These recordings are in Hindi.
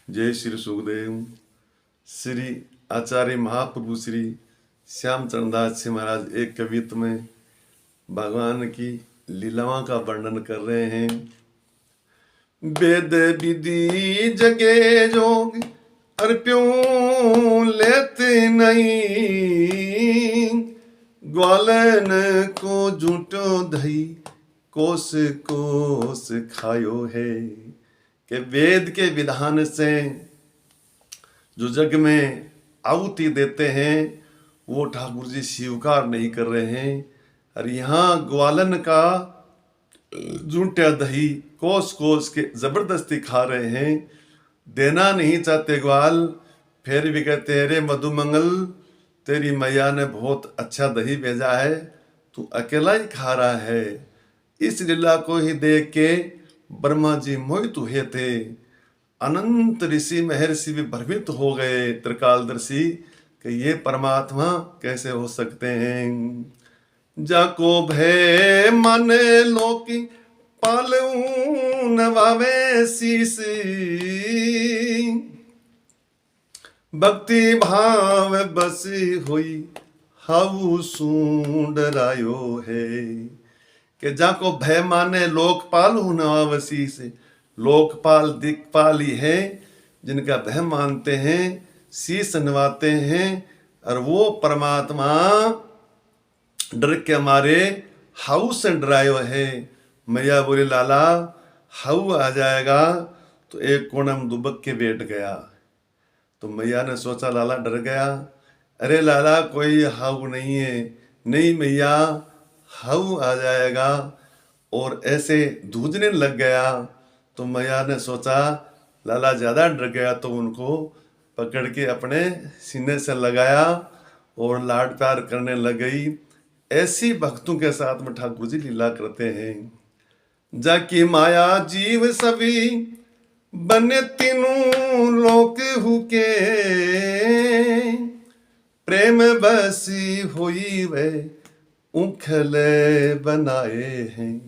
जय श्री सुखदेव। श्री आचार्य महाप्रभु श्री श्यामचरण दास जी महाराज एक कवित्व में भगवान की लीलाओं का वर्णन कर रहे हैं। वेद विधि जगे जोग अर्प्यों लेते नहीं, ग्वालन को झूठो दही कोस कोस खायो है। कि वेद के विधान से जो जग में आहुति देते हैं वो ठाकुर जी स्वीकार नहीं कर रहे हैं। और यहाँ ग्वालन का झूठा दही कोस कोस के जबरदस्ती खा रहे हैं। देना नहीं चाहते ग्वाल, फिर भी कहते हैं रे मधुमंगल, तेरी मैया ने बहुत अच्छा दही भेजा है, तू अकेला ही खा रहा है। इस लीला को ही देख के ब्रह्मा जी मोहित हुए थे। अनंत ऋषि महर्षि भी भ्रमित हो गए, त्रिकालदर्शी, कि ये परमात्मा कैसे हो सकते हैं। जाको भय मन लोकी पालू नवावे शीस, भक्ति भाव बसी हुई हाउ सूंडरायो है। कि जाको भय माने लोकपाल हूं नवावसी से, लोकपाल दिक्पाल ही है जिनका भय मानते हैं, शीश नवाते हैं। और वो परमात्मा डर के मारे हाउ से डरायो है। मैया बोली लाला हाउ आ जाएगा, तो एक कोने में दुबक के बैठ गया। तो मैया ने सोचा लाला डर गया, अरे लाला कोई हाउ नहीं है। नहीं मैया हाउ आ जाएगा, और ऐसे धूजने लग गया। तो मैया ने सोचा लाला ज़्यादा डर गया, तो उनको पकड़ के अपने सीने से लगाया और लाड प्यार करने लग गई। ऐसी भक्तों के साथ में ठाकुर जी लीला करते हैं। जाकी माया जीव सभी बने तीनों लोक हुके, प्रेम बसी हुई वे उखले बनाए हैं।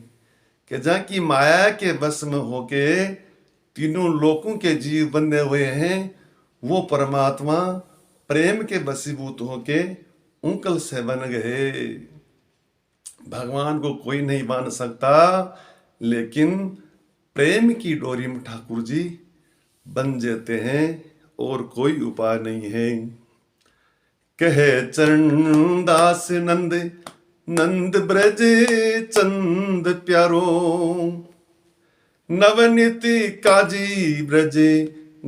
कि जाकी माया के बस में होके तीनों लोकों के जीव बने हुए हैं, वो परमात्मा प्रेम के बसीभूत होके उंकल से बन गए। भगवान को कोई नहीं मान सकता, लेकिन प्रेम की डोरी में ठाकुर जी बन जाते हैं, और कोई उपाय नहीं है। कहे चरण दास नंद नंद ब्रज चंद प्यारो, नवनीति काजी ब्रज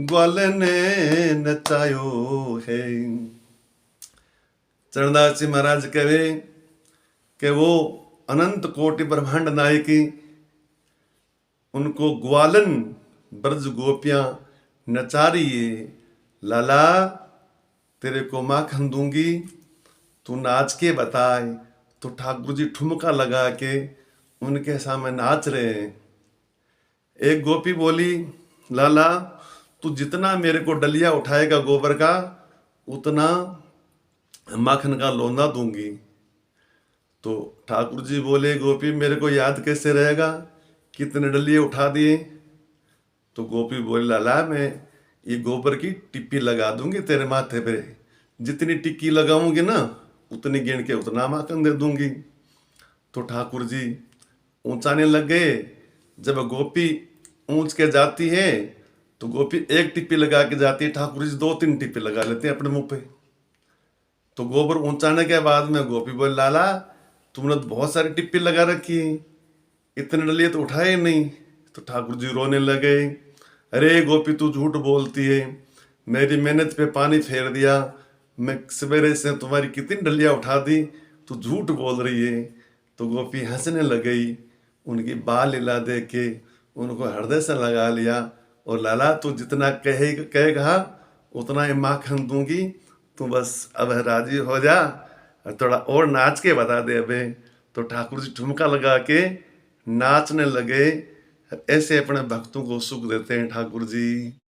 ग्वाल ने नचायो है। चरणदास जी महाराज कहे कि वो अनंत कोटि ब्रह्मांड नायकी, उनको ग्वालन ब्रज गोपियां नचा रही है। लाला तेरे को माखन दूंगी, तू नाच के बताए। तो ठाकुर जी ठुमका लगा के उनके सामने नाच रहे हैं। एक गोपी बोली, लाला तू जितना मेरे को डलिया उठाएगा गोबर का, उतना माखन का लोंदा दूंगी। तो ठाकुर जी बोले, गोपी मेरे को याद कैसे रहेगा, कितने डलिए उठा दिए। तो गोपी बोली, लाला मैं ये गोबर की टिप्पी लगा दूंगी तेरे माथे पे, जितनी टिक्की लगाऊंगी ना उतनी गिन के उतना माखन दे दूंगी। तो ठाकुर जी ऊंचाने लग गए। जब गोपी ऊंच के जाती है तो गोपी एक टिप्पी लगा के जाती है, ठाकुर जी 2-3 टिप्पी लगा लेते हैं अपने मुंह पे। तो गोबर ऊंचाने के बाद में गोपी बोले, लाला तुमने तो बहुत सारी टिप्पी लगा रखी है, इतने डलिए तो उठाए नहीं। तो ठाकुर जी रोने लगे, अरे गोपी तू झूठ बोलती है, मेरी मेहनत पे पानी फेर दिया, मैं सवेरे से तुम्हारी कितनी डलिया उठा दी, तू झूठ बोल रही है। तो गोपी हंसने लग गई, उनकी बाल लीला देख के उनको हृदय से लगा लिया, और लाला तू जितना कहेगा उतना ही माखन दूंगी, तू बस अब राजी हो जा, और थोड़ा और नाच के बता दे अबे। तो ठाकुर जी ठुमका लगा के नाचने लगे। ऐसे अपने भक्तों को सुख देते हैं ठाकुर जी।